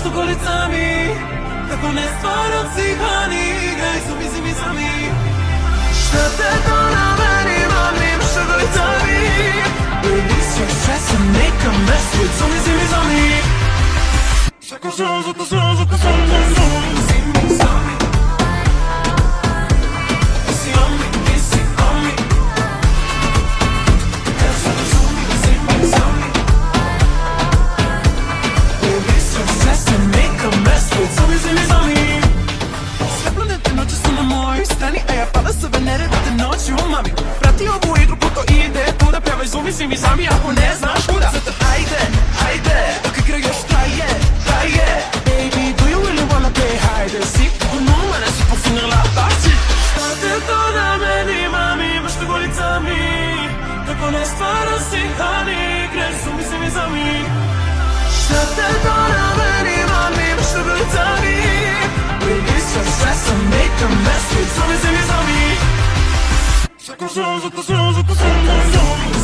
što golicami, kako ne stvaram si hani, igraj zumi, zimi, zami. Šta te to na meni, mami, što golicami, release your stress and make a mess with zumi, zimi, zami. Zumi, zami. Prati ovu igru, puto ide tu da pjevaj zumi, zimi, zami, ako ne znaš kuda. Zato ajde, ajde, dok igra još traje, traje. Baby, do you really wanna play hide and seek? No, mene si pofinila, baci. Šta te to na meni, mami, baš te golicami, kako ne stvara si hani, igraj zumi, zimi, zami. Šta te to na meni, mami, baš te golicami, release your stress and make a mess with zumi, zimi, zami. Zumi, zumi, zumi.